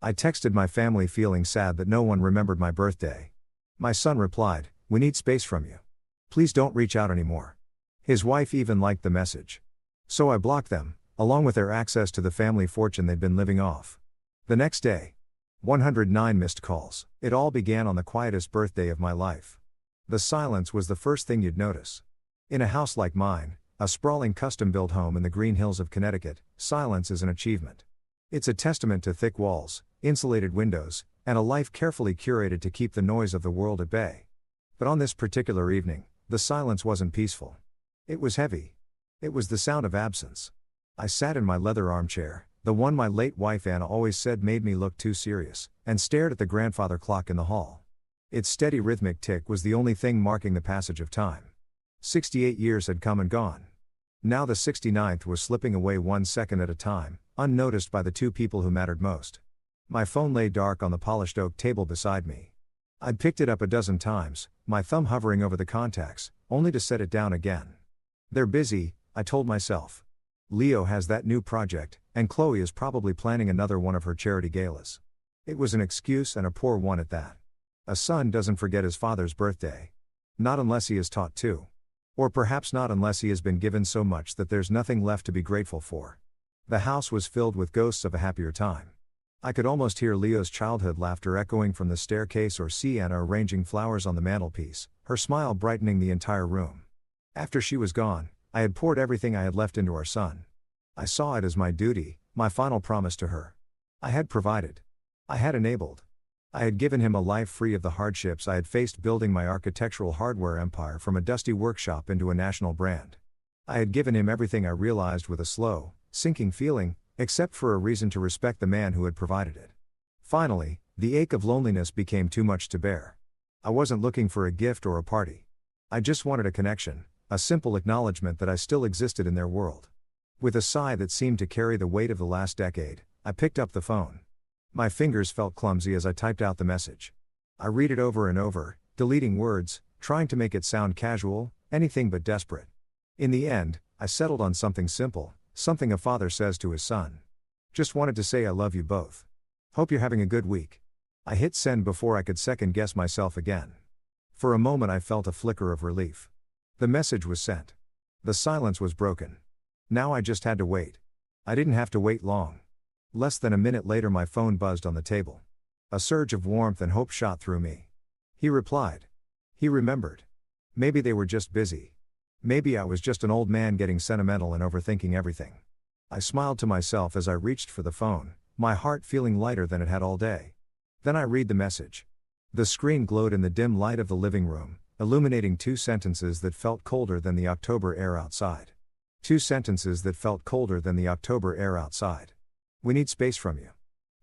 I texted my family feeling sad that no one remembered my birthday. My son replied, "We need space from you. Please don't reach out anymore." His wife even liked the message. So I blocked them, along with their access to the family fortune they'd been living off. The next day, 109 missed calls. It all began on the quietest birthday of my life. The silence was the first thing you'd notice. In a house like mine, a sprawling custom-built home in the Green Hills of Connecticut, silence is an achievement. It's a testament to thick walls, insulated windows, and a life carefully curated to keep the noise of the world at bay. But on this particular evening, the silence wasn't peaceful. It was heavy. It was the sound of absence. I sat in my leather armchair, the one my late wife Anna always said made me look too serious, and stared at the grandfather clock in the hall. Its steady rhythmic tick was the only thing marking the passage of time. 68 years had come and gone. Now the 69th was slipping away 1 second at a time, unnoticed by the two people who mattered most. My phone lay dark on the polished oak table beside me. I'd picked it up a dozen times, my thumb hovering over the contacts, only to set it down again. They're busy, I told myself. Leo has that new project, and Chloe is probably planning another one of her charity galas. It was an excuse, and a poor one at that. A son doesn't forget his father's birthday. Not unless he is taught to. Or perhaps not unless he has been given so much that there's nothing left to be grateful for. The house was filled with ghosts of a happier time. I could almost hear Leo's childhood laughter echoing from the staircase or see Anna arranging flowers on the mantelpiece, her smile brightening the entire room. After she was gone, I had poured everything I had left into our son. I saw it as my duty, my final promise to her. I had provided. I had enabled. I had given him a life free of the hardships I had faced building my architectural hardware empire from a dusty workshop into a national brand. I had given him everything I realized with a slow, sinking feeling, except for a reason to respect the man who had provided it. Finally, the ache of loneliness became too much to bear. I wasn't looking for a gift or a party. I just wanted a connection, a simple acknowledgement that I still existed in their world. With a sigh that seemed to carry the weight of the last decade, I picked up the phone. My fingers felt clumsy as I typed out the message. I read it over and over, deleting words, trying to make it sound casual, anything but desperate. In the end, I settled on something simple, something a father says to his son. Just wanted to say I love you both. Hope you're having a good week. I hit send before I could second guess myself again. For a moment I felt a flicker of relief. The message was sent. The silence was broken. Now I just had to wait. I didn't have to wait long. Less than a minute later my phone buzzed on the table. A surge of warmth and hope shot through me. He replied. He remembered. Maybe they were just busy. Maybe I was just an old man getting sentimental and overthinking everything. I smiled to myself as I reached for the phone, my heart feeling lighter than it had all day. Then I read the message. The screen glowed in the dim light of the living room, illuminating 2 sentences that felt colder than the October air outside. 2 sentences that felt colder than the October air outside. We need space from you.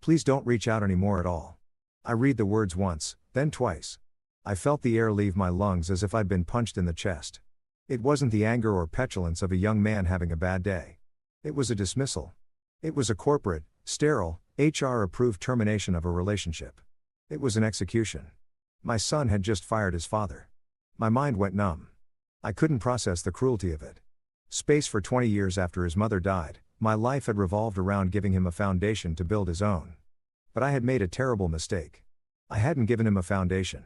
Please don't reach out anymore at all. I read the words once, then twice. I felt the air leave my lungs as if I'd been punched in the chest. It wasn't the anger or petulance of a young man having a bad day. It was a dismissal. It was a corporate, sterile, HR-approved termination of a relationship. It was an execution. My son had just fired his father. My mind went numb. I couldn't process the cruelty of it. Space for 20 years after his mother died, my life had revolved around giving him a foundation to build his own. But I had made a terrible mistake. I hadn't given him a foundation.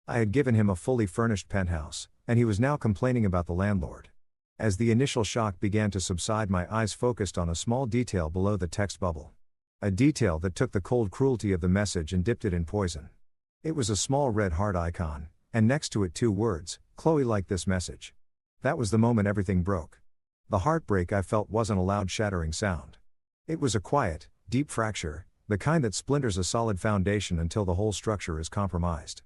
I had given him a fully furnished penthouse, and he was now complaining about the landlord. As the initial shock began to subside, my eyes focused on a small detail below the text bubble. A detail that took the cold cruelty of the message and dipped it in poison. It was a small red heart icon, and next to it 2 words, Chloe liked this message. That was the moment everything broke. The heartbreak I felt wasn't a loud shattering sound. It was a quiet, deep fracture, the kind that splinters a solid foundation until the whole structure is compromised.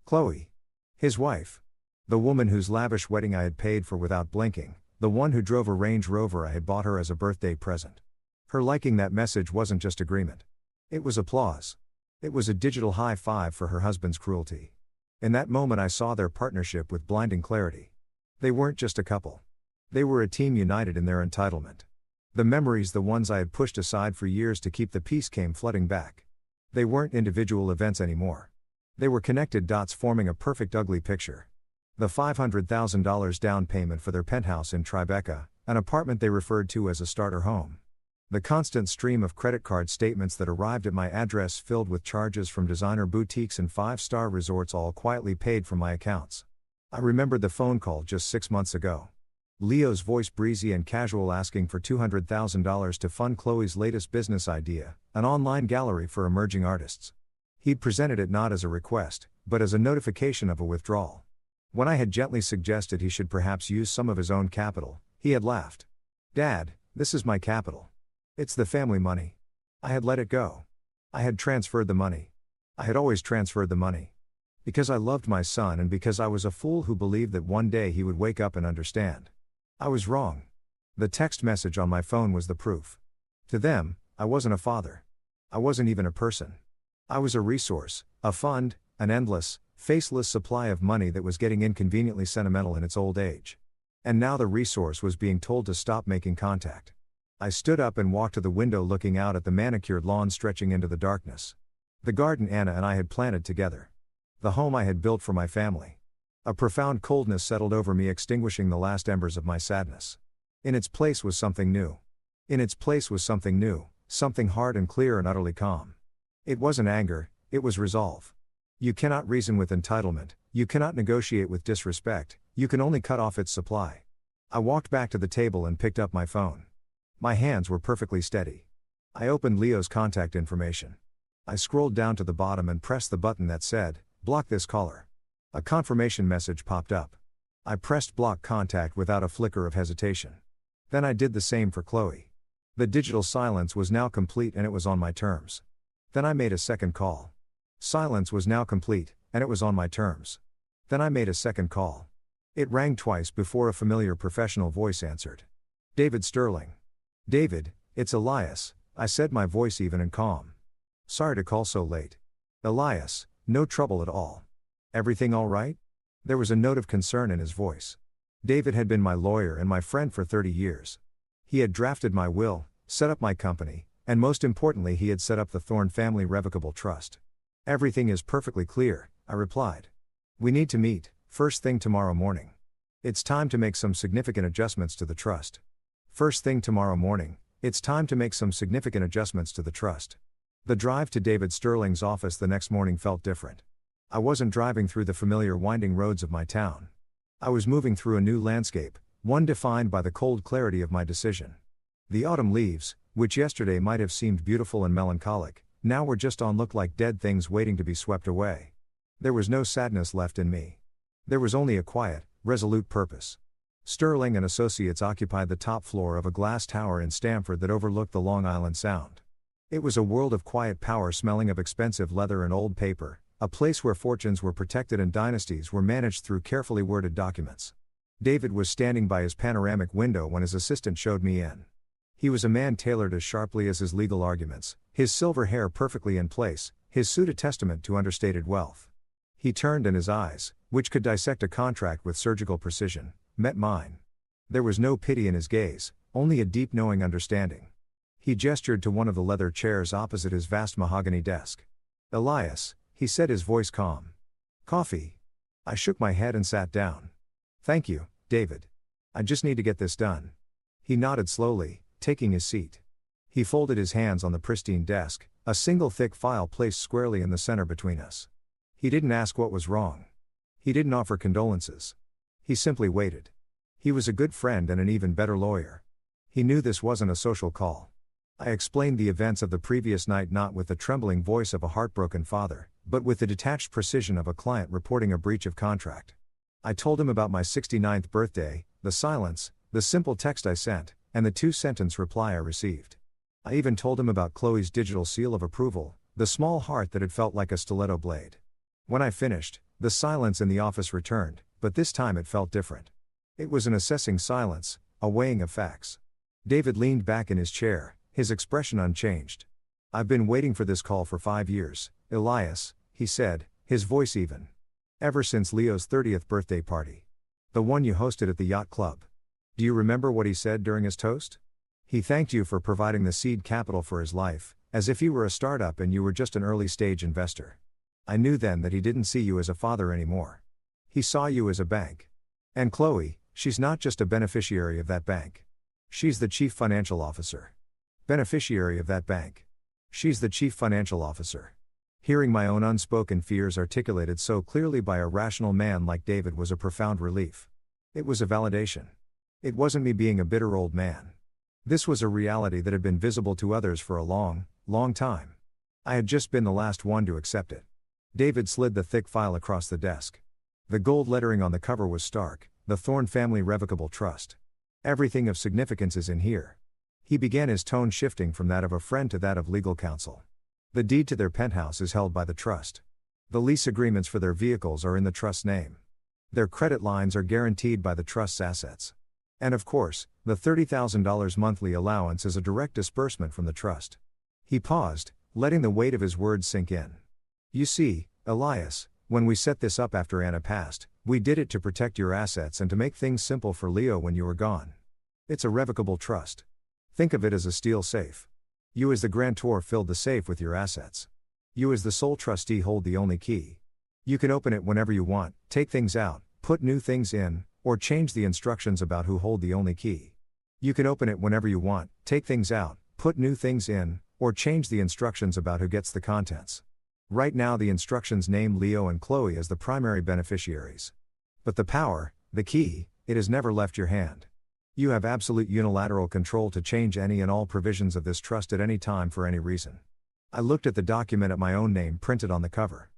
Chloe. His wife. The woman whose lavish wedding I had paid for without blinking, the one who drove a Range Rover I had bought her as a birthday present. Her liking that message wasn't just agreement. It was applause. It was a digital high five for her husband's cruelty. In that moment I saw their partnership with blinding clarity. They weren't just a couple. They were a team united in their entitlement. The memories, the ones I had pushed aside for years to keep the peace, came flooding back. They weren't individual events anymore. They were connected dots forming a perfect ugly picture. The $500,000 down payment for their penthouse in Tribeca, an apartment they referred to as a starter home. The constant stream of credit card statements that arrived at my address filled with charges from designer boutiques and five-star resorts all quietly paid from my accounts. I remembered the phone call just 6 months ago. Leo's voice breezy and casual asking for $200,000 to fund Chloe's latest business idea, an online gallery for emerging artists. He'd presented it not as a request, but as a notification of a withdrawal. When I had gently suggested he should perhaps use some of his own capital, he had laughed. "Dad, this is my capital. It's the family money. I had let it go. I had transferred the money. I had always transferred the money. Because I loved my son and because I was a fool who believed that one day he would wake up and understand. I was wrong. The text message on my phone was the proof. To them, I wasn't a father. I wasn't even a person. I was a resource, a fund, an endless, faceless supply of money that was getting inconveniently sentimental in its old age. And now the resource was being told to stop making contact. I stood up and walked to the window looking out at the manicured lawn stretching into the darkness. The garden Anna and I had planted together. The home I had built for my family. A profound coldness settled over me, extinguishing the last embers of my sadness. In its place was something new. In its place was something new, something hard and clear and utterly calm. It wasn't anger, it was resolve. You cannot reason with entitlement, you cannot negotiate with disrespect, you can only cut off its supply. I walked back to the table and picked up my phone. My hands were perfectly steady. I opened Leo's contact information. I scrolled down to the bottom and pressed the button that said, "Block this caller." A confirmation message popped up. I pressed block contact without a flicker of hesitation. Then I did the same for Chloe. The digital silence was now complete and it was on my terms. Then I made a second call. Silence was now complete, and it was on my terms. Then I made a second call. It rang twice before a familiar professional voice answered. "David Sterling." "David, it's Elias," I said, my voice even and calm. "Sorry to call so late." "Elias, no trouble at all. Everything all right?" There was a note of concern in his voice. David had been my lawyer and my friend for 30 years. He had drafted my will, set up my company, and most importantly he had set up the Thorne Family Revocable Trust. "Everything is perfectly clear," I replied. "We need to meet, first thing tomorrow morning. It's time to make some significant adjustments to the trust." First thing tomorrow morning, it's time to make some significant adjustments to the trust. The drive to David Sterling's office the next morning felt different. I wasn't driving through the familiar winding roads of my town. I was moving through a new landscape, one defined by the cold clarity of my decision. The autumn leaves, which yesterday might have seemed beautiful and melancholic, now were just on look like dead things waiting to be swept away. There was no sadness left in me. There was only a quiet, resolute purpose. Sterling and Associates occupied the top floor of a glass tower in Stamford that overlooked the Long Island Sound. It was a world of quiet power smelling of expensive leather and old paper, a place where fortunes were protected and dynasties were managed through carefully worded documents. David was standing by his panoramic window when his assistant showed me in. He was a man tailored as sharply as his legal arguments, his silver hair perfectly in place, his suit a testament to understated wealth. He turned and his eyes, which could dissect a contract with surgical precision, met mine. There was no pity in his gaze, only a deep knowing understanding. He gestured to one of the leather chairs opposite his vast mahogany desk. "Elias," he said, his voice calm. "Coffee?" I shook my head and sat down. "Thank you, David. I just need to get this done." He nodded slowly, taking his seat. He folded his hands on the pristine desk, a single thick file placed squarely in the center between us. He didn't ask what was wrong. He didn't offer condolences. He simply waited. He was a good friend and an even better lawyer. He knew this wasn't a social call. I explained the events of the previous night not with the trembling voice of a heartbroken father, but with the detached precision of a client reporting a breach of contract. I told him about my 69th birthday, the silence, the simple text I sent, and the 2-sentence reply I received. I even told him about Chloe's digital seal of approval, the small heart that had felt like a stiletto blade. When I finished, the silence in the office returned, but this time it felt different. It was an assessing silence, a weighing of facts. David leaned back in his chair, his expression unchanged. "I've been waiting for this call for 5 years, Elias," he said, his voice even. "Ever since Leo's 30th birthday party. The one you hosted at the yacht club. Do you remember what he said during his toast? He thanked you for providing the seed capital for his life, as if he were a startup and you were just an early-stage investor. I knew then that he didn't see you as a father anymore. He saw you as a bank. And Chloe, she's not just a beneficiary of that bank. She's the chief financial officer. Beneficiary of that bank. She's the chief financial officer. Hearing my own unspoken fears articulated so clearly by a rational man like David was a profound relief. It was a validation. It wasn't me being a bitter old man. This was a reality that had been visible to others for a long, long time. I had just been the last one to accept it. David slid the thick file across the desk. The gold lettering on the cover was stark, the Thorn Family Revocable Trust. Everything of significance is in here. He began, his tone shifting from that of a friend to that of legal counsel. The deed to their penthouse is held by the trust. The lease agreements for their vehicles are in the trust's name. Their credit lines are guaranteed by the trust's assets. And of course, the $30,000 monthly allowance is a direct disbursement from the trust. He paused, letting the weight of his words sink in. You see, Elias, when we set this up after Anna passed, we did it to protect your assets and to make things simple for Leo when you were gone. It's a revocable trust. Think of it as a steel safe. You as the grantor filled the safe with your assets. You as the sole trustee hold the only key. You can open it whenever you want, take things out, put new things in, or change the instructions about who hold the only key. You can open it whenever you want, take things out, put new things in, or change the instructions about who gets the contents. Right now the instructions name Leo and Chloe as the primary beneficiaries. But the power, the key, it has never left your hand. You have absolute unilateral control to change any and all provisions of this trust at any time for any reason. I looked at the document at my own name printed on the cover.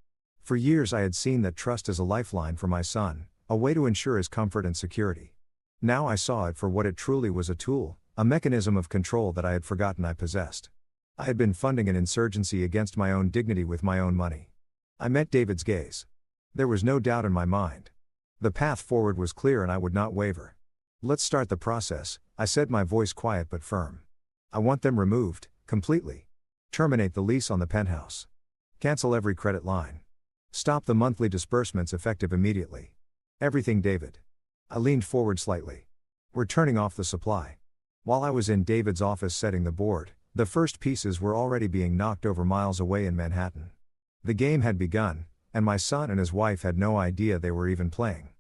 For years I had seen that trust as a lifeline for my son, a way to ensure his comfort and security. Now I saw it for what it truly was, a tool, a mechanism of control that I had forgotten I possessed. I had been funding an insurgency against my own dignity with my own money. I met David's gaze. There was no doubt in my mind. The path forward was clear and I would not waver. Let's start the process, I said, my voice quiet but firm. I want them removed, completely. Terminate the lease on the penthouse. Cancel every credit line. Stop the monthly disbursements effective immediately. Everything, David. I leaned forward slightly. We're turning off the supply. While I was in David's office setting the board, the first pieces were already being knocked over miles away in Manhattan. The game had begun, and my son and his wife had no idea they were even playing.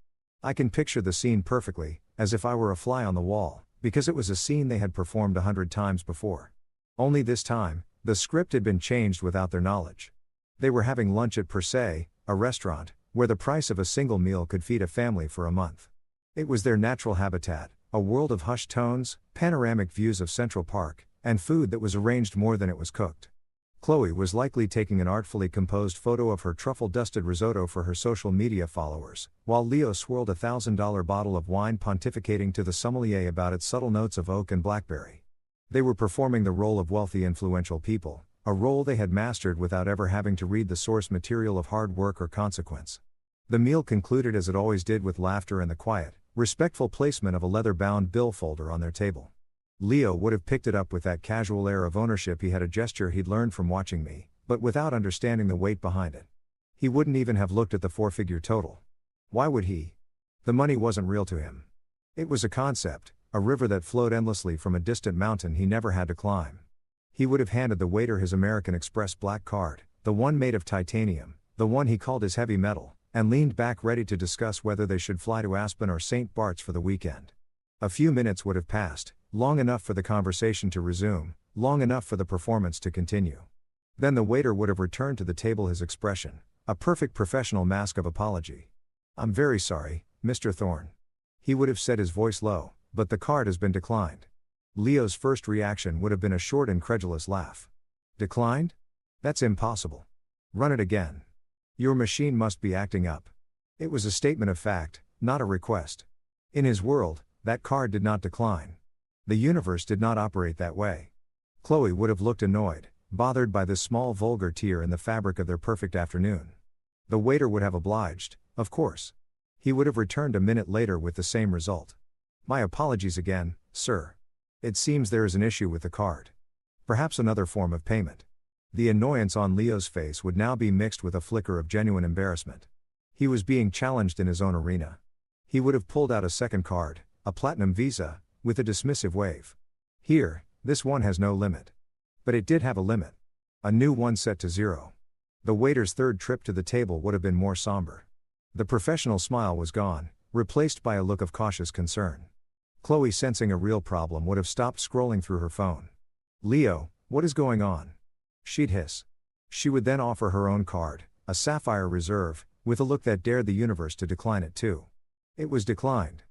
I can picture the scene perfectly, as if I were a fly on the wall, because it was a scene they had performed 100 times before. Only this time, the script had been changed without their knowledge. They were having lunch at Per Se, a restaurant, where the price of a single meal could feed a family for a month. It was their natural habitat, a world of hushed tones, panoramic views of Central Park, and food that was arranged more than it was cooked. Chloe was likely taking an artfully composed photo of her truffle-dusted risotto for her social media followers, while Leo swirled a $1,000 bottle of wine pontificating to the sommelier about its subtle notes of oak and blackberry. They were performing the role of wealthy, influential people, a role they had mastered without ever having to read the source material of hard work or consequence. The meal concluded as it always did, with laughter and the quiet, respectful placement of a leather-bound bill folder on their table. Leo would have picked it up with that casual air of ownership he had, a gesture he'd learned from watching me, but without understanding the weight behind it. He wouldn't even have looked at the four-figure total. Why would he? The money wasn't real to him. It was a concept, a river that flowed endlessly from a distant mountain he never had to climb. He would have handed the waiter his American Express black card, the one made of titanium, the one he called his heavy metal, and leaned back ready to discuss whether they should fly to Aspen or St. Bart's for the weekend. A few minutes would have passed, long enough for the conversation to resume, long enough for the performance to continue. Then the waiter would have returned to the table, his expression, a perfect professional mask of apology. "I'm very sorry, Mr. Thorne." He would have said, his voice low, "but the card has been declined." Leo's first reaction would have been a short, incredulous laugh. "Declined? That's impossible. Run it again. Your machine must be acting up." It was a statement of fact, not a request. In his world, that card did not decline. The universe did not operate that way. Chloe would have looked annoyed, bothered by this small vulgar tear in the fabric of their perfect afternoon. The waiter would have obliged, of course. He would have returned a minute later with the same result. "My apologies again, sir. It seems there is an issue with the card. Perhaps another form of payment." The annoyance on Leo's face would now be mixed with a flicker of genuine embarrassment. He was being challenged in his own arena. He would have pulled out a second card, a platinum visa, with a dismissive wave. "Here, this one has no limit." But it did have a limit. A new one set to 0. The waiter's third trip to the table would have been more somber. The professional smile was gone, replaced by a look of cautious concern. Chloe, sensing a real problem, would have stopped scrolling through her phone. "Leo, what is going on?" she'd hiss. She would then offer her own card, a sapphire reserve, with a look that dared the universe to decline it too. It was declined.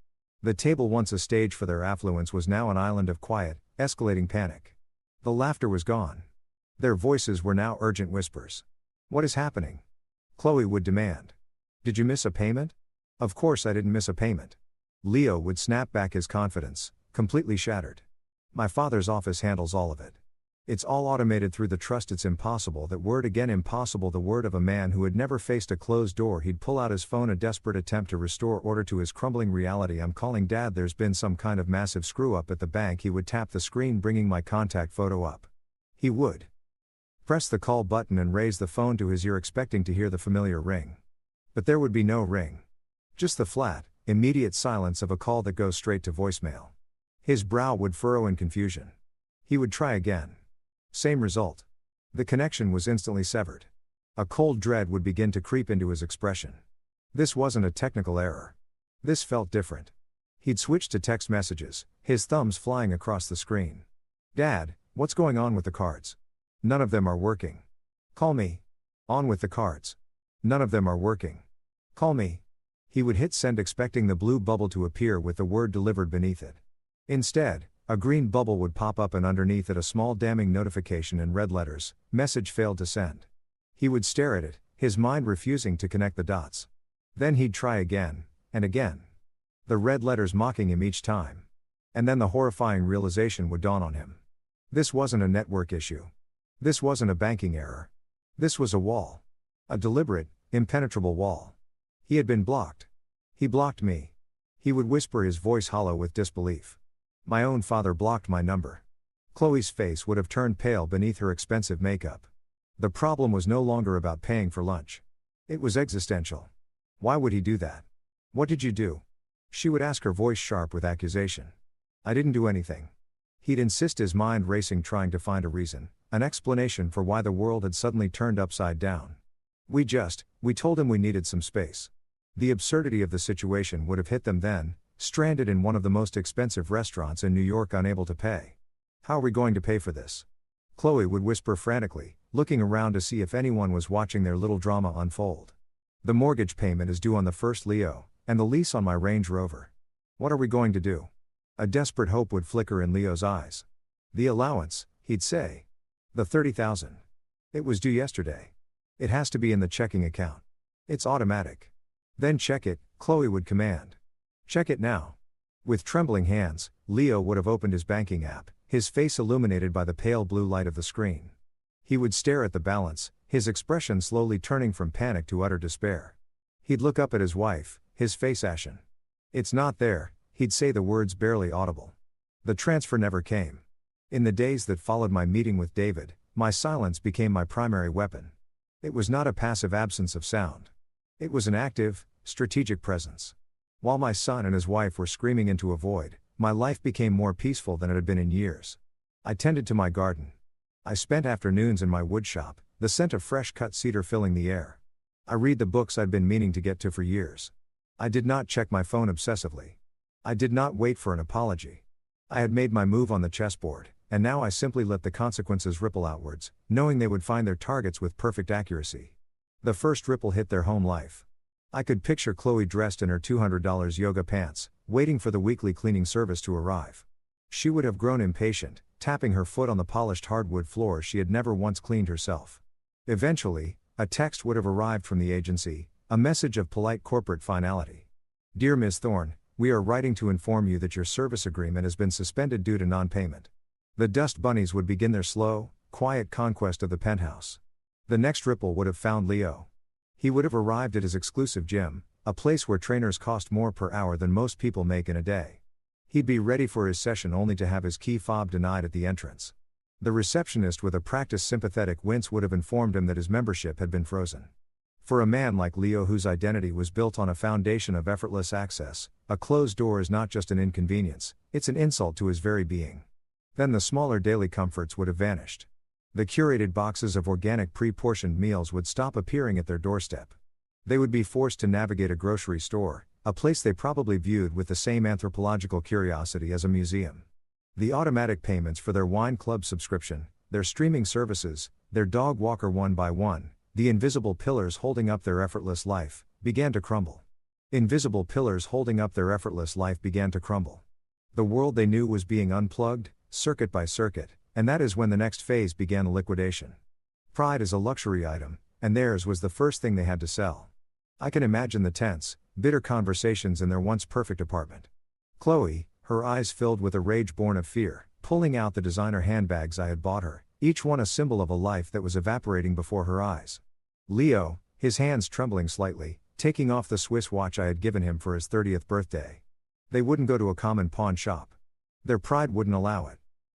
The table, once a stage for their affluence, was now an island of quiet, escalating panic. The laughter was gone. Their voices were now urgent whispers. "What is happening?" Chloe would demand. "Did you miss a payment?" "Of course I didn't miss a payment." Leo would snap back, his confidence completely shattered. "My father's office handles all of it. It's all automated through the trust." It's impossible. That word again, impossible. The word of a man who had never faced a closed door. He'd pull out his phone, a desperate attempt to restore order to his crumbling reality. "I'm calling Dad. There's been some kind of massive screw up at the bank." He would tap the screen, bringing my contact photo up. He would press the call button and raise the phone to his ear, expecting to hear the familiar ring. But there would be no ring. Just the flat, immediate silence of a call that goes straight to voicemail. His brow would furrow in confusion. He would try again. Same result. The connection was instantly severed. A cold dread would begin to creep into his expression. This wasn't a technical error. This felt different. He'd switched to text messages, his thumbs flying across the screen. "Dad, what's going on with the cards? None of them are working. Call me." "On with the cards. None of them are working. Call me." He would hit send, expecting the blue bubble to appear with the word delivered beneath it. Instead, a green bubble would pop up, and underneath it a small damning notification in red letters: "Message failed to send." He would stare at it, his mind refusing to connect the dots. Then he'd try again, and again. The red letters mocking him each time. And then the horrifying realization would dawn on him. This wasn't a network issue. This wasn't a banking error. This was a wall. A deliberate, impenetrable wall. He had been blocked. He blocked me. He would whisper, his voice hollow with disbelief. My own father blocked my number. Chloe's face would have turned pale beneath her expensive makeup. The problem was no longer about paying for lunch. It was existential. Why would he do that? "What did you do?" she would ask, her voice sharp with accusation. "I didn't do anything." He'd insist, his mind racing, trying to find a reason, an explanation for why the world had suddenly turned upside down. We told him we needed some space. The absurdity of the situation would have hit them then, stranded in one of the most expensive restaurants in New York, unable to pay. "How are we going to pay for this?" Chloe would whisper frantically, looking around to see if anyone was watching their little drama unfold. "The mortgage payment is due on the 1st, Leo, and the lease on my Range Rover. What are we going to do?" A desperate hope would flicker in Leo's eyes. "The allowance," he'd say. "The $30,000. It was due yesterday. It has to be in the checking account. It's automatic." "Then check it," Chloe would command. "Check it now." With trembling hands, Leo would have opened his banking app, his face illuminated by the pale blue light of the screen. He would stare at the balance, his expression slowly turning from panic to utter despair. He'd look up at his wife, his face ashen. "It's not there," he'd say, the words barely audible. The transfer never came. In the days that followed my meeting with David, my silence became my primary weapon. It was not a passive absence of sound. It was an active, strategic presence. While my son and his wife were screaming into a void, my life became more peaceful than it had been in years. I tended to my garden. I spent afternoons in my woodshop, the scent of fresh cut cedar filling the air. I read the books I'd been meaning to get to for years. I did not check my phone obsessively. I did not wait for an apology. I had made my move on the chessboard, and now I simply let the consequences ripple outwards, knowing they would find their targets with perfect accuracy. The first ripple hit their home life. I could picture Chloe dressed in her $200 yoga pants, waiting for the weekly cleaning service to arrive. She would have grown impatient, tapping her foot on the polished hardwood floor she had never once cleaned herself. Eventually, a text would have arrived from the agency, a message of polite corporate finality. "Dear Ms. Thorne, we are writing to inform you that your service agreement has been suspended due to non-payment." The dust bunnies would begin their slow, quiet conquest of the penthouse. The next ripple would have found Leo. He would have arrived at his exclusive gym, a place where trainers cost more per hour than most people make in a day. He'd be ready for his session only to have his key fob denied at the entrance. The receptionist with a practiced sympathetic wince would have informed him that his membership had been frozen. For a man like Leo, whose identity was built on a foundation of effortless access, a closed door is not just an inconvenience, it's an insult to his very being. Then the smaller daily comforts would have vanished. The curated boxes of organic pre-portioned meals would stop appearing at their doorstep. They would be forced to navigate a grocery store, a place they probably viewed with the same anthropological curiosity as a museum. The automatic payments for their wine club subscription, their streaming services, their dog walker one by one, the invisible pillars holding up their effortless life, began to crumble. Invisible pillars holding up their effortless life began to crumble. The world they knew was being unplugged, circuit by circuit, and that is when the next phase began the liquidation. Pride is a luxury item, and theirs was the first thing they had to sell. I can imagine the tense, bitter conversations in their once perfect apartment. Chloe, her eyes filled with a rage born of fear, pulling out the designer handbags I had bought her, each one a symbol of a life that was evaporating before her eyes. Leo, his hands trembling slightly, taking off the Swiss watch I had given him for his 30th birthday. They wouldn't go to a common pawn shop. Their pride wouldn't allow it.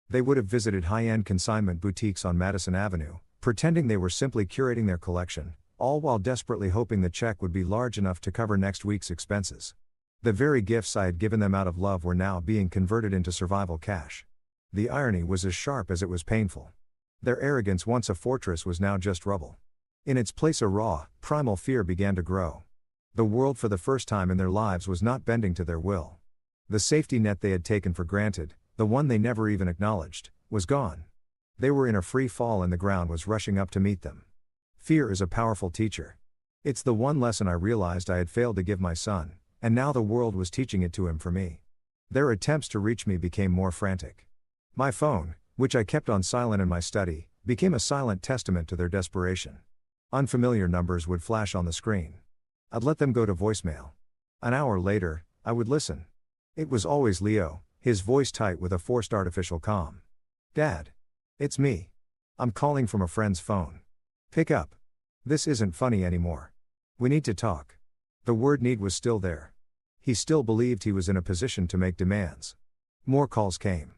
They would have visited high-end consignment boutiques on Madison Avenue, pretending they were simply curating their collection, all while desperately hoping the check would be large enough to cover next week's expenses. The very gifts I had given them out of love were now being converted into survival cash. The irony was as sharp as it was painful. Their arrogance, once a fortress, was now just rubble. In its place, a raw, primal fear began to grow. The world for the first time in their lives was not bending to their will. The safety net they had taken for granted, the one they never even acknowledged, was gone. They were in a free fall and the ground was rushing up to meet them. Fear is a powerful teacher. It's the one lesson I realized I had failed to give my son, and now the world was teaching it to him for me. Their attempts to reach me became more frantic. My phone, which I kept on silent in my study, became a silent testament to their desperation. Unfamiliar numbers would flash on the screen. I'd let them go to voicemail. An hour later, I would listen. It was always Leo, his voice tight with a forced artificial calm. "Dad. It's me. I'm calling from a friend's phone. Pick up. This isn't funny anymore. We need to talk." The word need was still there. He still believed he was in a position to make demands. More calls came.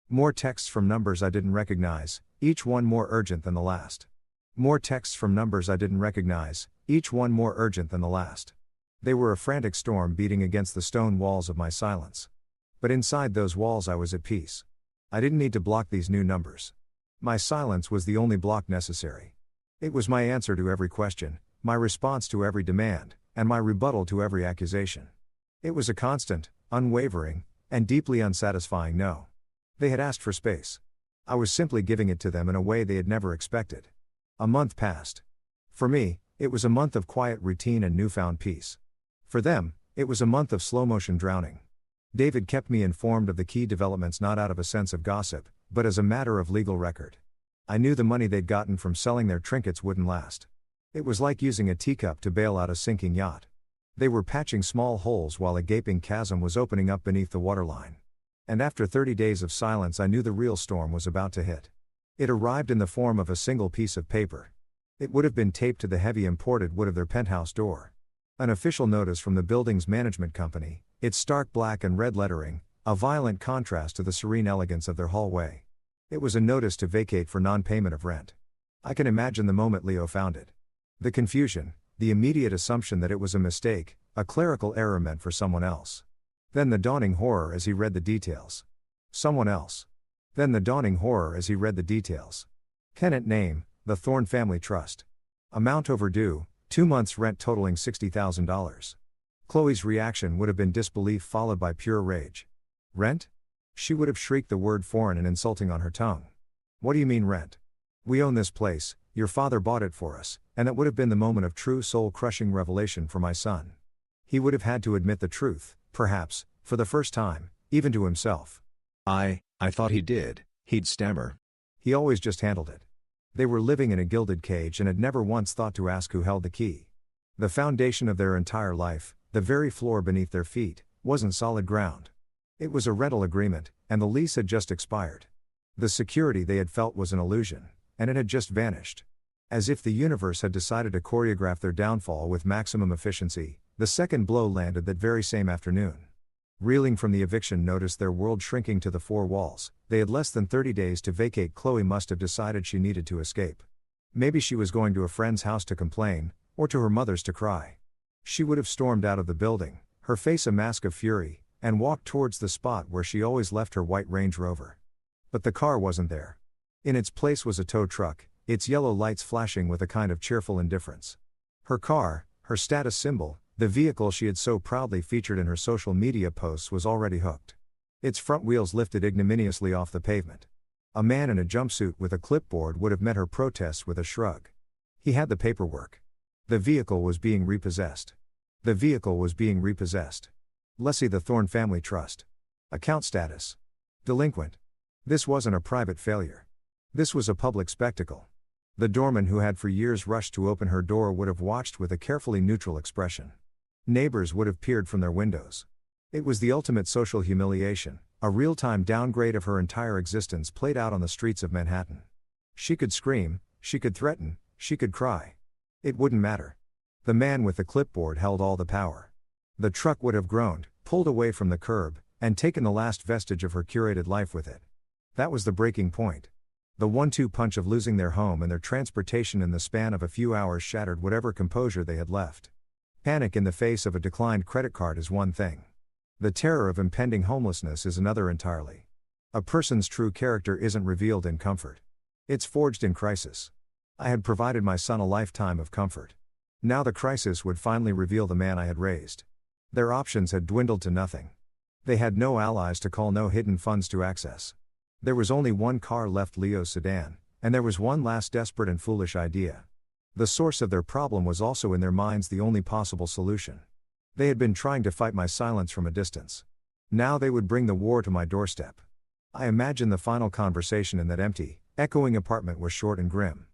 More texts from numbers I didn't recognize, each one more urgent than the last. More texts from numbers I didn't recognize, each one more urgent than the last. They were a frantic storm beating against the stone walls of my silence. But inside those walls I was at peace. I didn't need to block these new numbers. My silence was the only block necessary. It was my answer to every question, my response to every demand, and my rebuttal to every accusation. It was a constant, unwavering, and deeply unsatisfying no. They had asked for space. I was simply giving it to them in a way they had never expected. A month passed. For me, it was a month of quiet routine and newfound peace. For them, it was a month of slow-motion drowning. David kept me informed of the key developments not out of a sense of gossip, but as a matter of legal record. I knew the money they'd gotten from selling their trinkets wouldn't last. It was like using a teacup to bail out a sinking yacht. They were patching small holes while a gaping chasm was opening up beneath the waterline. And after 30 days of silence I knew the real storm was about to hit. It arrived in the form of a single piece of paper. It would have been taped to the heavy imported wood of their penthouse door. An official notice from the building's management company, its stark black and red lettering, a violent contrast to the serene elegance of their hallway. It was a notice to vacate for non-payment of rent. I can imagine the moment Leo found it. The confusion, the immediate assumption that it was a mistake, a clerical error meant for someone else. Then the dawning horror as he read the details. Someone else. Then the dawning horror as he read the details. Tenant name, the Thorne Family Trust. Amount overdue, 2 months rent totaling $60,000. Chloe's reaction would have been disbelief followed by pure rage. Rent? She would have shrieked the word foreign and insulting on her tongue. What do you mean rent? We own this place, your father bought it for us, and that would have been the moment of true soul-crushing revelation for my son. He would have had to admit the truth, perhaps, for the first time, even to himself. I thought he did, he'd stammer. He always just handled it. They were living in a gilded cage and had never once thought to ask who held the key. The foundation of their entire life, the very floor beneath their feet, wasn't solid ground. It was a rental agreement, and the lease had just expired. The security they had felt was an illusion, and it had just vanished. As if the universe had decided to choreograph their downfall with maximum efficiency, the second blow landed that very same afternoon. Reeling from the eviction notice, their world shrinking to the four walls, they had less than 30 days to vacate. Chloe must have decided she needed to escape. Maybe she was going to a friend's house to complain, or to her mother's to cry. She would have stormed out of the building, her face a mask of fury, and walked towards the spot where she always left her white Range Rover. But the car wasn't there. In its place was a tow truck, its yellow lights flashing with a kind of cheerful indifference. Her car, her status symbol, the vehicle she had so proudly featured in her social media posts, was already hooked. Its front wheels lifted ignominiously off the pavement. A man in a jumpsuit with a clipboard would have met her protests with a shrug. He had the paperwork. The vehicle was being repossessed. The vehicle was being repossessed. Lessee the Thorne Family Trust. Account status. Delinquent. This wasn't a private failure. This was a public spectacle. The doorman who had for years rushed to open her door would have watched with a carefully neutral expression. Neighbors would have peered from their windows. It was the ultimate social humiliation, a real-time downgrade of her entire existence played out on the streets of Manhattan. She could scream, she could threaten, she could cry. It wouldn't matter. The man with the clipboard held all the power. The truck would have groaned, pulled away from the curb, and taken the last vestige of her curated life with it. That was the breaking point. The 1-2 punch of losing their home and their transportation in the span of a few hours shattered whatever composure they had left. Panic in the face of a declined credit card is one thing. The terror of impending homelessness is another entirely. A person's true character isn't revealed in comfort. It's forged in crisis. I had provided my son a lifetime of comfort. Now the crisis would finally reveal the man I had raised. Their options had dwindled to nothing. They had no allies to call, no hidden funds to access. There was only one car left, Leo's sedan, and there was one last desperate and foolish idea. The source of their problem was also in their minds the only possible solution. They had been trying to fight my silence from a distance. Now they would bring the war to my doorstep. I imagined the final conversation in that empty, echoing apartment was short and grim.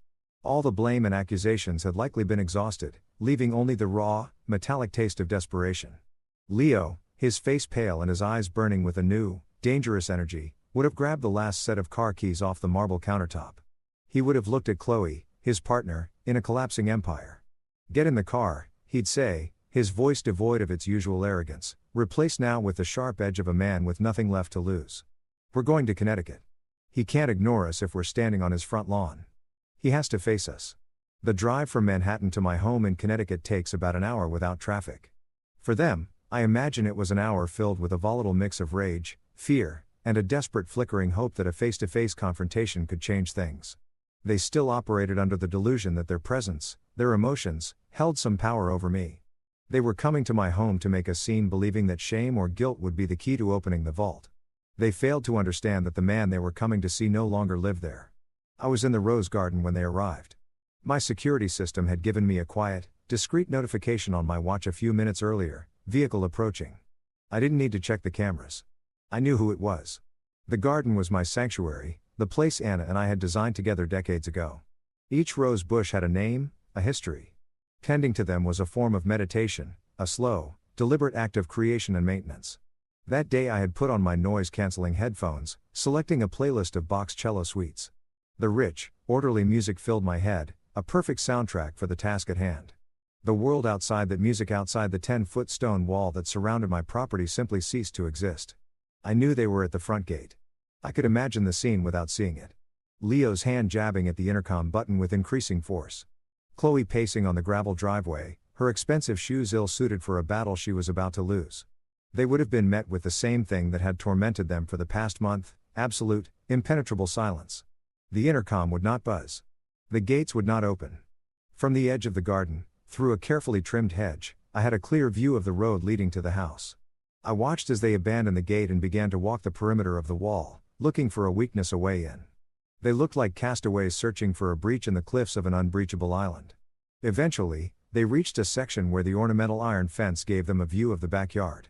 All the blame and accusations had likely been exhausted, leaving only the raw, metallic taste of desperation. Leo, his face pale and his eyes burning with a new, dangerous energy, would have grabbed the last set of car keys off the marble countertop. He would have looked at Chloe, his partner, in a collapsing empire. "Get in the car," he'd say, his voice devoid of its usual arrogance, replaced now with the sharp edge of a man with nothing left to lose. "We're going to Connecticut. He can't ignore us if we're standing on his front lawn. He has to face us." The drive from Manhattan to my home in Connecticut takes about an hour without traffic. For them, I imagine it was an hour filled with a volatile mix of rage, fear, and a desperate flickering hope that a face-to-face confrontation could change things. They still operated under the delusion that their presence, their emotions, held some power over me. They were coming to my home to make a scene, believing that shame or guilt would be the key to opening the vault. They failed to understand that the man they were coming to see no longer lived there. I was in the rose garden when they arrived. My security system had given me a quiet, discreet notification on my watch a few minutes earlier: vehicle approaching. I didn't need to check the cameras. I knew who it was. The garden was my sanctuary, the place Anna and I had designed together decades ago. Each rose bush had a name, a history. Tending to them was a form of meditation, a slow, deliberate act of creation and maintenance. That day I had put on my noise-canceling headphones, selecting a playlist of Bach's cello suites. The rich, orderly music filled my head, a perfect soundtrack for the task at hand. The world outside that music, outside the 10-foot stone wall that surrounded my property, simply ceased to exist. I knew they were at the front gate. I could imagine the scene without seeing it. Leo's hand jabbing at the intercom button with increasing force. Chloe pacing on the gravel driveway, her expensive shoes ill-suited for a battle she was about to lose. They would have been met with the same thing that had tormented them for the past month: absolute, impenetrable silence. The intercom would not buzz. The gates would not open. From the edge of the garden, through a carefully trimmed hedge, I had a clear view of the road leading to the house. I watched as they abandoned the gate and began to walk the perimeter of the wall, looking for a weakness, a way in. They looked like castaways searching for a breach in the cliffs of an unbreachable island. Eventually, they reached a section where the ornamental iron fence gave them a view of the backyard.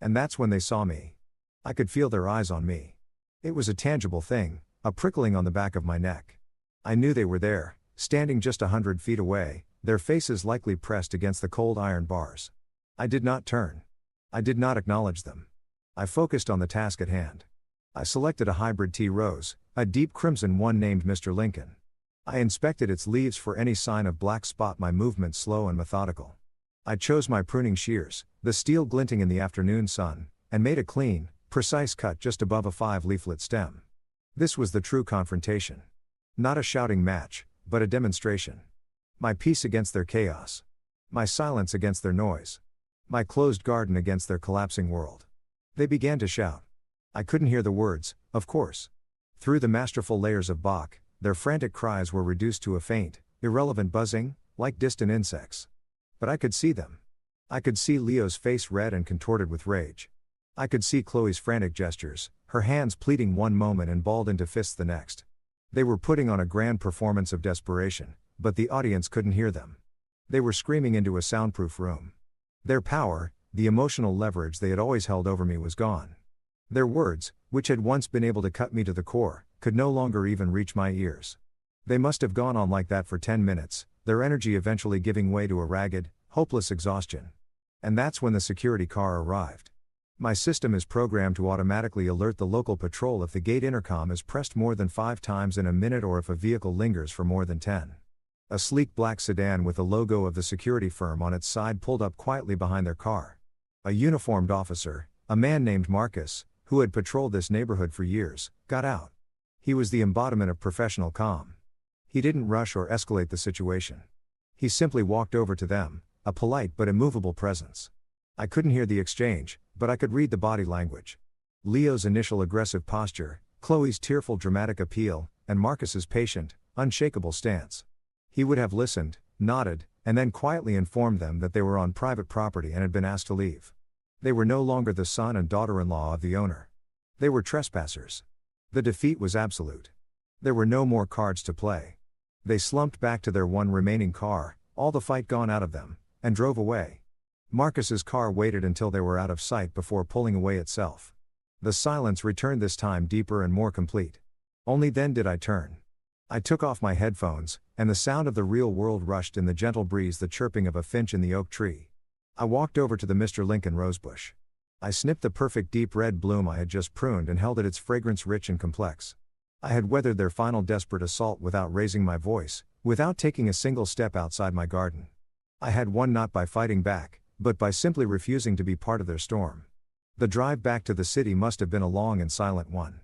And that's when they saw me. I could feel their eyes on me. It was a tangible thing, a prickling on the back of my neck. I knew they were there, standing just 100 feet away, their faces likely pressed against the cold iron bars. I did not turn. I did not acknowledge them. I focused on the task at hand. I selected a hybrid tea rose, a deep crimson one named Mr. Lincoln. I inspected its leaves for any sign of black spot, my movements slow and methodical. I chose my pruning shears, the steel glinting in the afternoon sun, and made a clean, precise cut just above a 5-leaflet stem. This was the true confrontation. Not a shouting match, but a demonstration. My peace against their chaos. My silence against their noise. My closed garden against their collapsing world. They began to shout. I couldn't hear the words, of course. Through the masterful layers of Bach, their frantic cries were reduced to a faint, irrelevant buzzing, like distant insects. But I could see them. I could see Leo's face red and contorted with rage. I could see Chloe's frantic gestures, her hands pleading one moment and balled into fists the next. They were putting on a grand performance of desperation, but the audience couldn't hear them. They were screaming into a soundproof room. Their power, the emotional leverage they had always held over me, was gone. Their words, which had once been able to cut me to the core, could no longer even reach my ears. They must have gone on like that for 10 minutes, their energy eventually giving way to a ragged, hopeless exhaustion. And that's when the security car arrived. My system is programmed to automatically alert the local patrol if the gate intercom is pressed more than 5 times in a minute or if a vehicle lingers for more than 10. A sleek black sedan with the logo of the security firm on its side pulled up quietly behind their car. A uniformed officer, a man named Marcus, who had patrolled this neighborhood for years, got out. He was the embodiment of professional calm. He didn't rush or escalate the situation. He simply walked over to them, a polite but immovable presence. I couldn't hear the exchange, but I could read the body language. Leo's initial aggressive posture, Chloe's tearful dramatic appeal, and Marcus's patient, unshakable stance. He would have listened, nodded, and then quietly informed them that they were on private property and had been asked to leave. They were no longer the son and daughter-in-law of the owner. They were trespassers. The defeat was absolute. There were no more cards to play. They slumped back to their one remaining car, all the fight gone out of them, and drove away. Marcus's car waited until they were out of sight before pulling away itself. The silence returned, this time deeper and more complete. Only then did I turn. I took off my headphones, and the sound of the real world rushed in the gentle breeze, the chirping of a finch in the oak tree. I walked over to the Mr. Lincoln rosebush. I snipped the perfect deep red bloom I had just pruned and held it, its fragrance rich and complex. I had weathered their final desperate assault without raising my voice, without taking a single step outside my garden. I had won not by fighting back, but by simply refusing to be part of their storm. The drive back to the city must have been a long and silent one.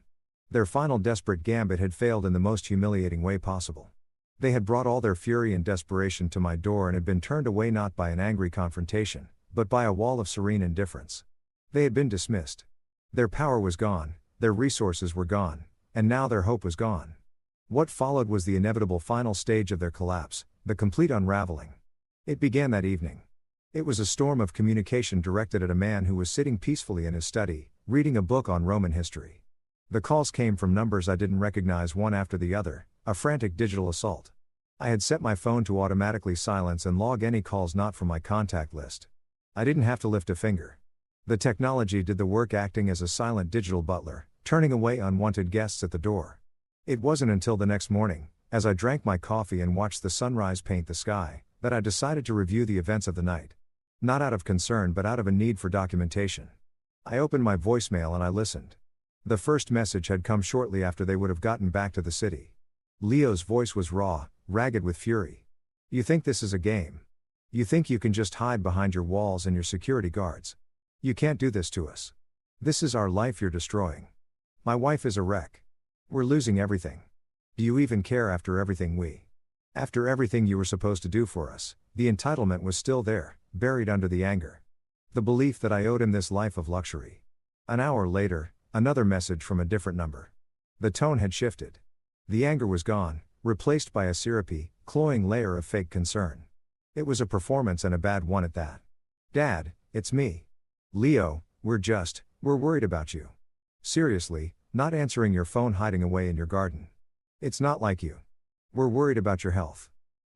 Their final desperate gambit had failed in the most humiliating way possible. They had brought all their fury and desperation to my door and had been turned away not by an angry confrontation, but by a wall of serene indifference. They had been dismissed. Their power was gone, their resources were gone, and now their hope was gone. What followed was the inevitable final stage of their collapse, the complete unraveling. It began that evening. It was a storm of communication directed at a man who was sitting peacefully in his study, reading a book on Roman history. The calls came from numbers I didn't recognize one after the other, a frantic digital assault. I had set my phone to automatically silence and log any calls not from my contact list. I didn't have to lift a finger. The technology did the work, acting as a silent digital butler, turning away unwanted guests at the door. It wasn't until the next morning, as I drank my coffee and watched the sunrise paint the sky, that I decided to review the events of the night. Not out of concern but out of a need for documentation. I opened my voicemail and I listened. The first message had come shortly after they would have gotten back to the city. Leo's voice was raw, ragged with fury. "You think this is a game? You think you can just hide behind your walls and your security guards? You can't do this to us. This is our life you're destroying. My wife is a wreck. We're losing everything. Do you even care after everything After everything you were supposed to do for us?" The entitlement was still there, buried under the anger. The belief that I owed him this life of luxury. An hour later, another message from a different number. The tone had shifted. The anger was gone, replaced by a syrupy, cloying layer of fake concern. It was a performance, and a bad one at that. "Dad, it's me. Leo, we're worried about you. Seriously, not answering your phone, hiding away in your garden. It's not like you. We're worried about your health.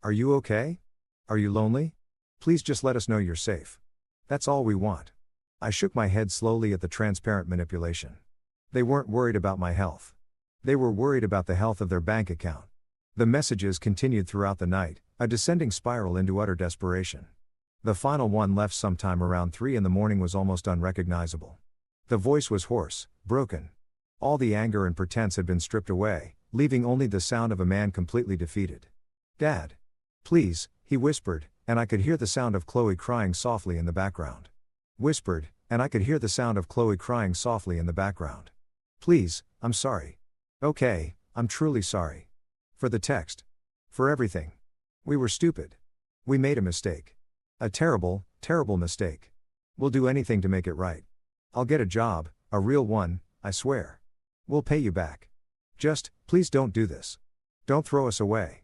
Are you okay? Are you lonely? Please just let us know you're safe. That's all we want." I shook my head slowly at the transparent manipulation. They weren't worried about my health. They were worried about the health of their bank account. The messages continued throughout the night, a descending spiral into utter desperation. The final one, left sometime around 3 in the morning, was almost unrecognizable. The voice was hoarse, broken. All the anger and pretense had been stripped away, leaving only the sound of a man completely defeated. "Dad. Please," he whispered, and I could hear the sound of Chloe crying softly in the background. Whispered, and I could hear the sound of Chloe crying softly in the background. "Please, I'm sorry. Okay, I'm truly sorry. For the text. For everything. We were stupid. We made a mistake. A terrible, terrible mistake. We'll do anything to make it right. I'll get a job, a real one, I swear. We'll pay you back. Just, please don't do this. Don't throw us away.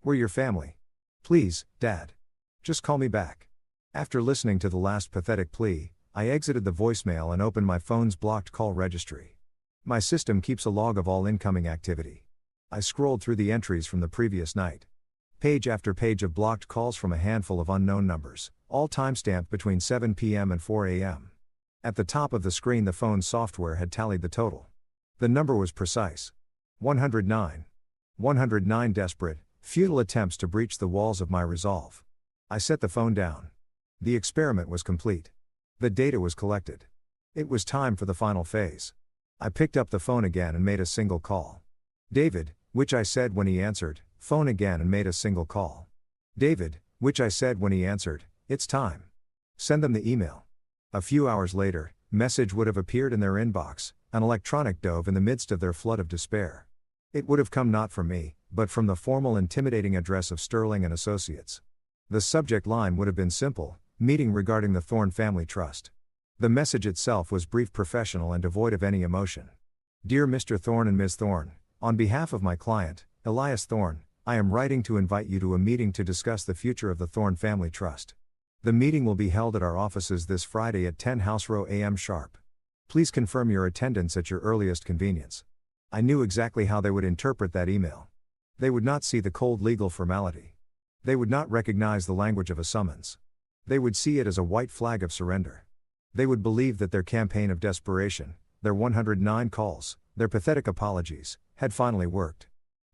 We're your family. Please, Dad. Just call me back." After listening to the last pathetic plea, I exited the voicemail and opened my phone's blocked call registry. My system keeps a log of all incoming activity. I scrolled through the entries from the previous night. Page after page of blocked calls from a handful of unknown numbers, all timestamped between 7 p.m. and 4 a.m. At the top of the screen, the phone's software had tallied the total. The number was precise. 109. 109 desperate, futile attempts to breach the walls of my resolve. I set the phone down. The experiment was complete. The data was collected. It was time for the final phase. I picked up the phone again and made a single call. David, which I said when he answered. Phone again and made a single call. David, which I said when he answered. It's time. Send them the email. A few hours later, message would have appeared in their inbox, an electronic dove in the midst of their flood of despair. It would have come not from me, but from the formal intimidating address of Sterling and Associates. The subject line would have been simple: meeting regarding the Thorne Family Trust. The message itself was brief, professional, and devoid of any emotion. Dear Mr. Thorne and Ms. Thorne, on behalf of my client, Elias Thorne, I am writing to invite you to a meeting to discuss the future of the Thorne Family Trust. The meeting will be held at our offices this Friday at 10 House Row AM sharp. Please confirm your attendance at your earliest convenience. I knew exactly how they would interpret that email. They would not see the cold legal formality. They would not recognize the language of a summons. They would see it as a white flag of surrender. They would believe that their campaign of desperation, their 109 calls, their pathetic apologies, had finally worked.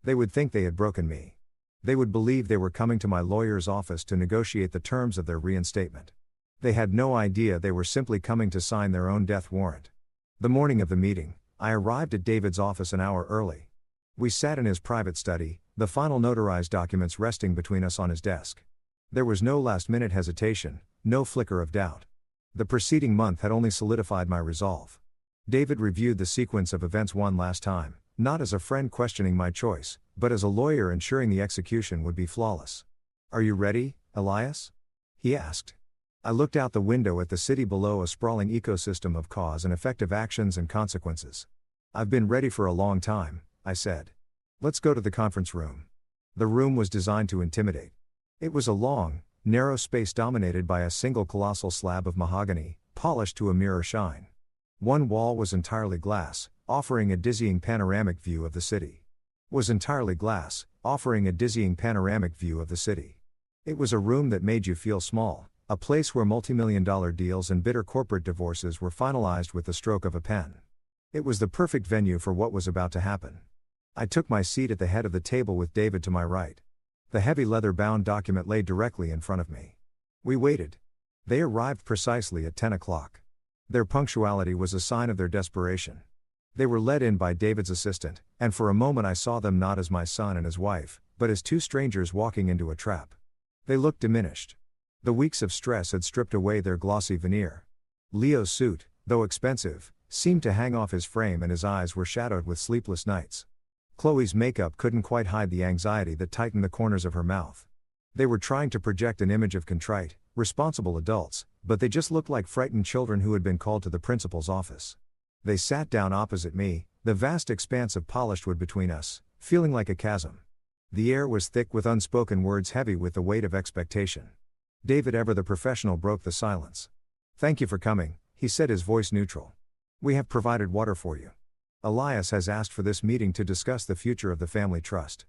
They would think they had broken me. They would believe they were coming to my lawyer's office to negotiate the terms of their reinstatement. They had no idea they were simply coming to sign their own death warrant. The morning of the meeting, I arrived at David's office an hour early. We sat in his private study, the final notarized documents resting between us on his desk. There was no last-minute hesitation, no flicker of doubt. The preceding month had only solidified my resolve. David reviewed the sequence of events one last time, not as a friend questioning my choice, but as a lawyer ensuring the execution would be flawless. Are you ready, Elias? He asked. I looked out the window at the city below, a sprawling ecosystem of cause and effective actions and consequences. I've been ready for a long time, I said. Let's go to the conference room. The room was designed to intimidate. It was a long, narrow space dominated by a single colossal slab of mahogany, polished to a mirror shine. One wall was entirely glass, offering a dizzying panoramic view of the city. Was entirely glass, offering a dizzying panoramic view of the city. It was a room that made you feel small, a place where multi-million-dollar deals and bitter corporate divorces were finalized with the stroke of a pen. It was the perfect venue for what was about to happen. I took my seat at the head of the table with David to my right. The heavy leather-bound document lay directly in front of me. We waited. They arrived precisely at 10 o'clock. Their punctuality was a sign of their desperation. They were led in by David's assistant, and for a moment I saw them not as my son and his wife, but as two strangers walking into a trap. They looked diminished. The weeks of stress had stripped away their glossy veneer. Leo's suit, though expensive, seemed to hang off his frame, and his eyes were shadowed with sleepless nights. Chloe's makeup couldn't quite hide the anxiety that tightened the corners of her mouth. They were trying to project an image of contrite, responsible adults, but they just looked like frightened children who had been called to the principal's office. They sat down opposite me, the vast expanse of polished wood between us, feeling like a chasm. The air was thick with unspoken words, heavy with the weight of expectation. David, ever the professional, broke the silence. "Thank you for coming," he said, his voice neutral. "We have provided water for you. Elias has asked for this meeting to discuss the future of the family trust."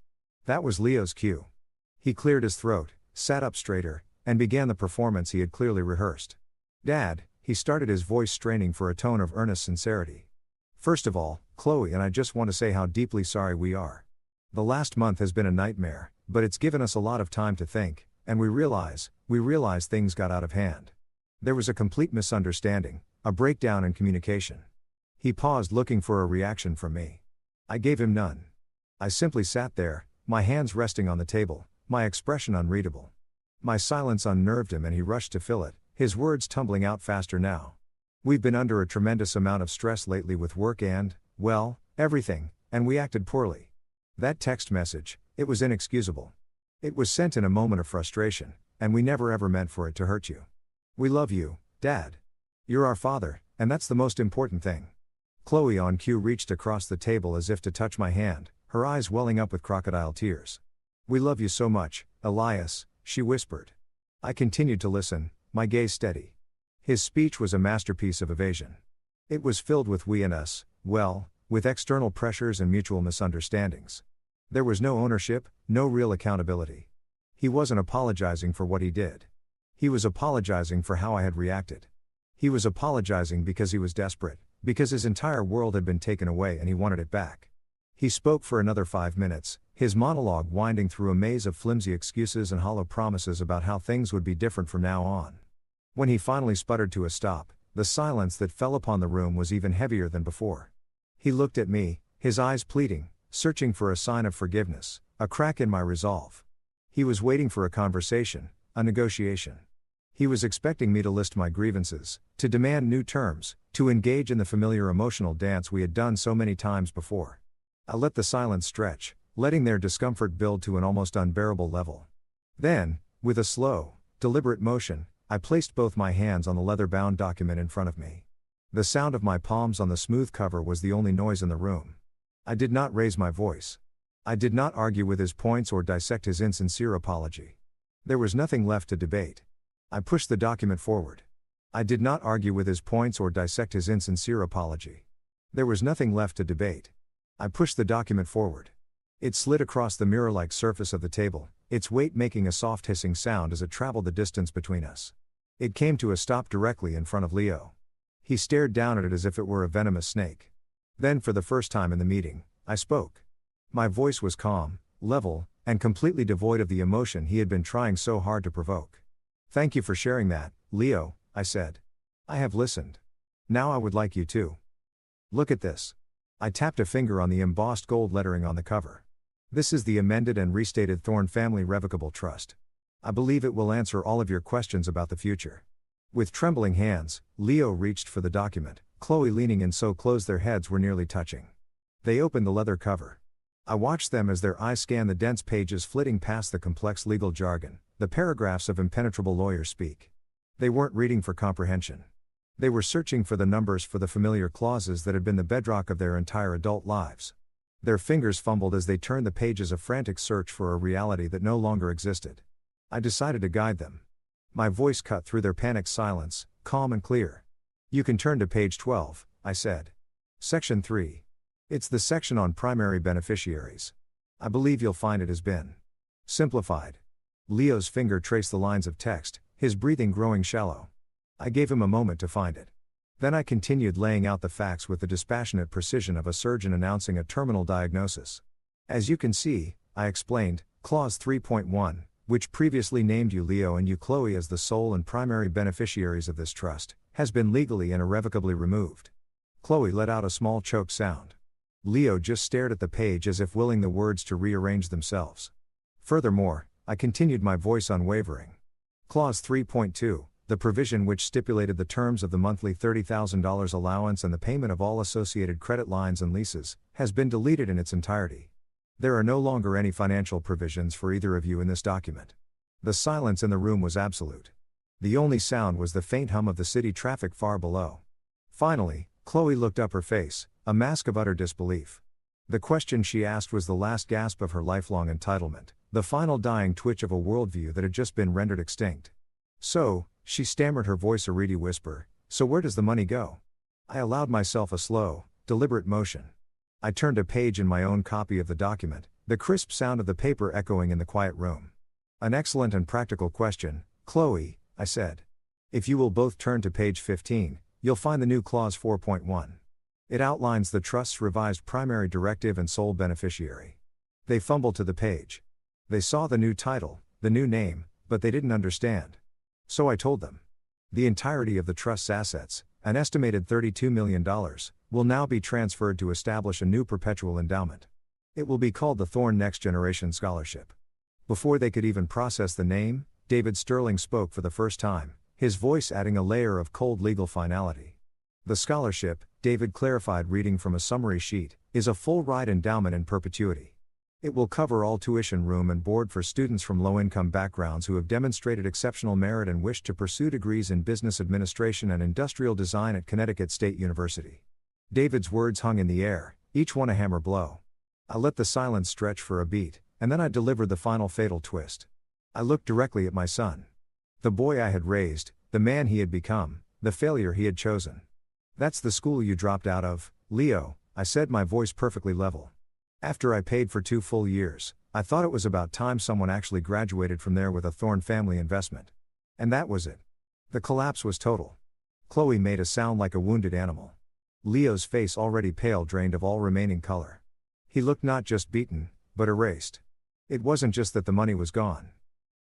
That was Leo's cue. He cleared his throat, sat up straighter, and began the performance he had clearly rehearsed. "Dad," he started, his voice straining for a tone of earnest sincerity. "First of all, Chloe and I just want to say how deeply sorry we are. The last month has been a nightmare, but it's given us a lot of time to think, and we realize things got out of hand. There was a complete misunderstanding, a breakdown in communication." He paused, looking for a reaction from me. I gave him none. I simply sat there, my hands resting on the table, my expression unreadable. My silence unnerved him, and he rushed to fill it, his words tumbling out faster now. "We've been under a tremendous amount of stress lately with work and, well, everything, and we acted poorly. That text message, it was inexcusable. It was sent in a moment of frustration, and we never ever meant for it to hurt you. We love you, Dad. You're our father, and that's the most important thing." Chloe on cue reached across the table as if to touch my hand, her eyes welling up with crocodile tears. "We love you so much, Elias," she whispered. I continued to listen, my gaze steady. His speech was a masterpiece of evasion. It was filled with we and us, well, with external pressures and mutual misunderstandings. There was no ownership, no real accountability. He wasn't apologizing for what he did. He was apologizing for how I had reacted. He was apologizing because he was desperate, because his entire world had been taken away and he wanted it back. He spoke for another 5 minutes, his monologue winding through a maze of flimsy excuses and hollow promises about how things would be different from now on. When he finally sputtered to a stop, the silence that fell upon the room was even heavier than before. He looked at me, his eyes pleading, searching for a sign of forgiveness, a crack in my resolve. He was waiting for a conversation, a negotiation. He was expecting me to list my grievances, to demand new terms, to engage in the familiar emotional dance we had done so many times before. I let the silence stretch, letting their discomfort build to an almost unbearable level. Then, with a slow, deliberate motion, I placed both my hands on the leather-bound document in front of me. The sound of my palms on the smooth cover was the only noise in the room. I did not raise my voice. I did not argue with his points or dissect his insincere apology. There was nothing left to debate. I pushed the document forward. I did not argue with his points or dissect his insincere apology. There was nothing left to debate. I pushed the document forward. It slid across the mirror-like surface of the table, its weight making a soft hissing sound as it traveled the distance between us. It came to a stop directly in front of Leo. He stared down at it as if it were a venomous snake. Then, for the first time in the meeting, I spoke. My voice was calm, level, and completely devoid of the emotion he had been trying so hard to provoke. "Thank you for sharing that, Leo," I said. "I have listened. Now I would like you to. Look at this." I tapped a finger on the embossed gold lettering on the cover. "This is the amended and restated Thorne Family Revocable Trust. I believe it will answer all of your questions about the future." With trembling hands, Leo reached for the document, Chloe leaning in so close their heads were nearly touching. They opened the leather cover. I watched them as their eyes scanned the dense pages flitting past the complex legal jargon, the paragraphs of impenetrable lawyer speak. They weren't reading for comprehension. They were searching for the numbers for the familiar clauses that had been the bedrock of their entire adult lives. Their fingers fumbled as they turned the pages of frantic search for a reality that no longer existed. I decided to guide them. My voice cut through their panicked silence, calm and clear. "You can turn to page 12, I said. Section 3. It's the section on primary beneficiaries. I believe you'll find it has been simplified." Leo's finger traced the lines of text, his breathing growing shallow. I gave him a moment to find it. Then I continued laying out the facts with the dispassionate precision of a surgeon announcing a terminal diagnosis. "As you can see," I explained, Clause 3.1, which previously named you Leo and you Chloe as the sole and primary beneficiaries of this trust, has been legally and irrevocably removed. Chloe let out a small choked sound. Leo just stared at the page as if willing the words to rearrange themselves. "Furthermore," I continued, my voice unwavering. "Clause 3.2, the provision which stipulated the terms of the monthly $30,000 allowance and the payment of all associated credit lines and leases, has been deleted in its entirety. There are no longer any financial provisions for either of you in this document." The silence in the room was absolute. The only sound was the faint hum of the city traffic far below. Finally, Chloe looked up, her face a mask of utter disbelief. The question she asked was the last gasp of her lifelong entitlement, the final dying twitch of a worldview that had just been rendered extinct. "So," she stammered, her voice a reedy whisper, "so where does the money go?" I allowed myself a slow, deliberate motion. I turned a page in my own copy of the document, the crisp sound of the paper echoing in the quiet room. "An excellent and practical question, Chloe," I said. "If you will both turn to page 15, you'll find the new clause 4.1. It outlines the trust's revised primary directive and sole beneficiary." They fumbled to the page. They saw the new title, the new name, but they didn't understand. So I told them. The entirety of the trust's assets, an estimated $32 million, will now be transferred to establish a new perpetual endowment. It will be called the Thorne Next Generation Scholarship. Before they could even process the name, David Sterling spoke for the first time, his voice adding a layer of cold legal finality. "The scholarship," David clarified, reading from a summary sheet, "is a full-ride endowment in perpetuity. It will cover all tuition, room and board for students from low-income backgrounds who have demonstrated exceptional merit and wish to pursue degrees in business administration and industrial design at Connecticut State University." David's words hung in the air, each one a hammer blow. I let the silence stretch for a beat, and then I delivered the final fatal twist. I looked directly at my son. The boy I had raised, the man he had become, the failure he had chosen. "That's the school you dropped out of, Leo," I said, my voice perfectly level. "After I paid for 2 full years, I thought it was about time someone actually graduated from there with a Thorne family investment. And that was it." The collapse was total. Chloe made a sound like a wounded animal. Leo's face, already pale, drained of all remaining color. He looked not just beaten, but erased. It wasn't just that the money was gone.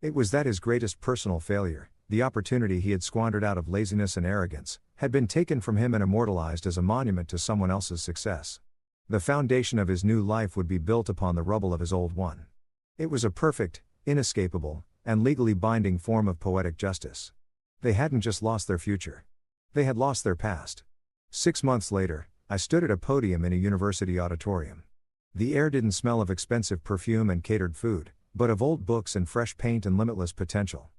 It was that his greatest personal failure, the opportunity he had squandered out of laziness and arrogance, had been taken from him and immortalized as a monument to someone else's success. The foundation of his new life would be built upon the rubble of his old one. It was a perfect, inescapable, and legally binding form of poetic justice. They hadn't just lost their future. They had lost their past. 6 months later, I stood at a podium in a university auditorium. The air didn't smell of expensive perfume and catered food, but of old books and fresh paint and limitless potential.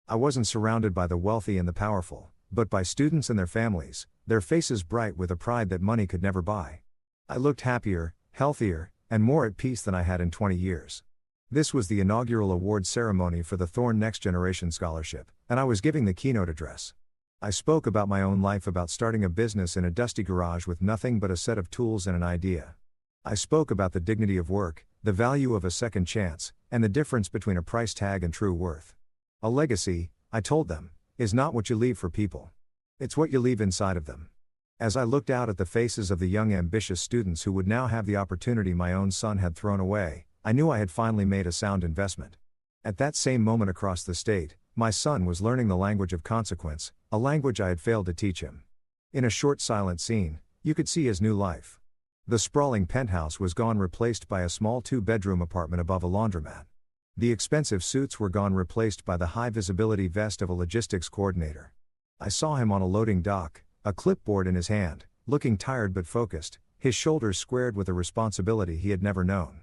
I wasn't surrounded by the wealthy and the powerful, but by students and their families, their faces bright with a pride that money could never buy. I looked happier, healthier, and more at peace than I had in 20 years. This was the inaugural award ceremony for the Thorne Next Generation Scholarship, and I was giving the keynote address. I spoke about my own life, about starting a business in a dusty garage with nothing but a set of tools and an idea. I spoke about the dignity of work, the value of a second chance, and the difference between a price tag and true worth. A legacy, I told them, is not what you leave for people. It's what you leave inside of them. As I looked out at the faces of the young ambitious students who would now have the opportunity my own son had thrown away, I knew I had finally made a sound investment. At that same moment across the state, my son was learning the language of consequence, a language I had failed to teach him. In a short silent scene, you could see his new life. The sprawling penthouse was gone, replaced by a small 2-bedroom apartment above a laundromat. The expensive suits were gone, replaced by the high-visibility vest of a logistics coordinator. I saw him on a loading dock, a clipboard in his hand, looking tired but focused, his shoulders squared with a responsibility he had never known.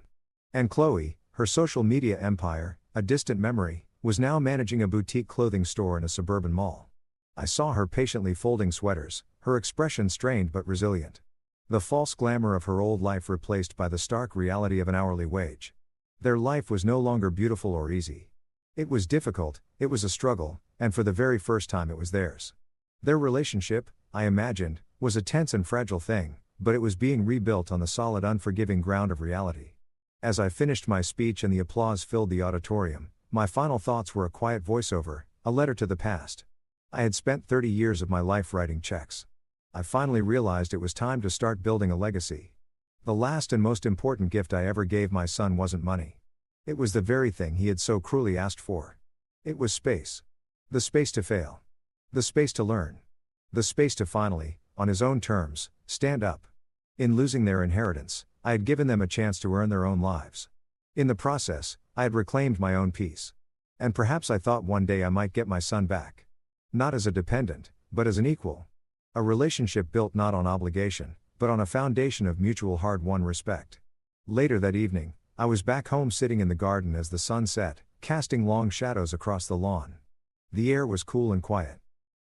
And Chloe, her social media empire, a distant memory, was now managing a boutique clothing store in a suburban mall. I saw her patiently folding sweaters, her expression strained but resilient. The false glamour of her old life replaced by the stark reality of an hourly wage. Their life was no longer beautiful or easy. It was difficult, it was a struggle, and for the very first time it was theirs. Their relationship, I imagined, was a tense and fragile thing, but it was being rebuilt on the solid, unforgiving ground of reality. As I finished my speech and the applause filled the auditorium, my final thoughts were a quiet voiceover, a letter to the past. I had spent 30 years of my life writing checks. I finally realized it was time to start building a legacy. The last and most important gift I ever gave my son wasn't money. It was the very thing he had so cruelly asked for. It was space. The space to fail. The space to learn. The space to finally, on his own terms, stand up. In losing their inheritance, I had given them a chance to earn their own lives. In the process, I had reclaimed my own peace. And perhaps I thought one day I might get my son back. Not as a dependent, but as an equal. A relationship built not on obligation, but on a foundation of mutual hard-won respect. Later that evening, I was back home sitting in the garden as the sun set, casting long shadows across the lawn. The air was cool and quiet.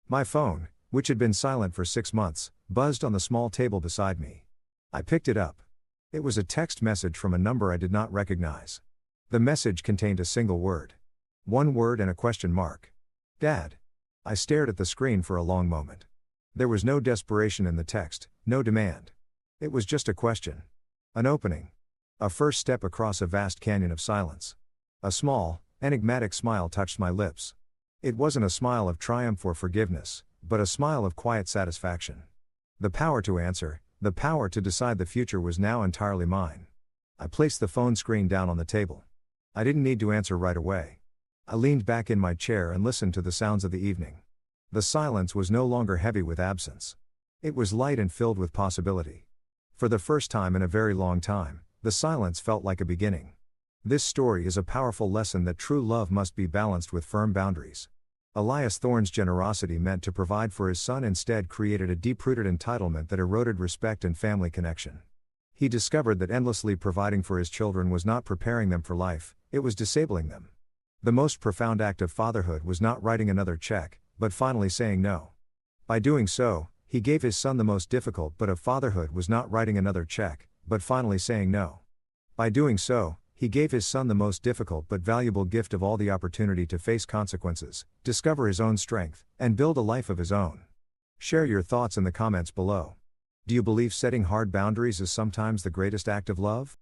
My phone, which had been silent for 6 months, buzzed on the small table beside me. I picked it up. It was a text message from a number I did not recognize. The message contained a single word. One word and a question mark. Dad. I stared at the screen for a long moment. There was no desperation in the text, no demand. It was just a question. An opening. A first step across a vast canyon of silence. A small, enigmatic smile touched my lips. It wasn't a smile of triumph or forgiveness, but a smile of quiet satisfaction. The power to answer, the power to decide the future was now entirely mine. I placed the phone screen down on the table. I didn't need to answer right away. I leaned back in my chair and listened to the sounds of the evening. The silence was no longer heavy with absence. It was light and filled with possibility. For the first time in a very long time, the silence felt like a beginning. This story is a powerful lesson that true love must be balanced with firm boundaries. Elias Thorne's generosity meant to provide for his son instead created a deep-rooted entitlement that eroded respect and family connection. He discovered that endlessly providing for his children was not preparing them for life, it was disabling them. The most profound act of fatherhood was not writing another check, but finally saying no. By doing so, he gave his son the most difficult but of fatherhood was not writing another check, but finally saying no. By doing so, he gave his son the most difficult but valuable gift of all, the opportunity to face consequences, discover his own strength, and build a life of his own. Share your thoughts in the comments below. Do you believe setting hard boundaries is sometimes the greatest act of love?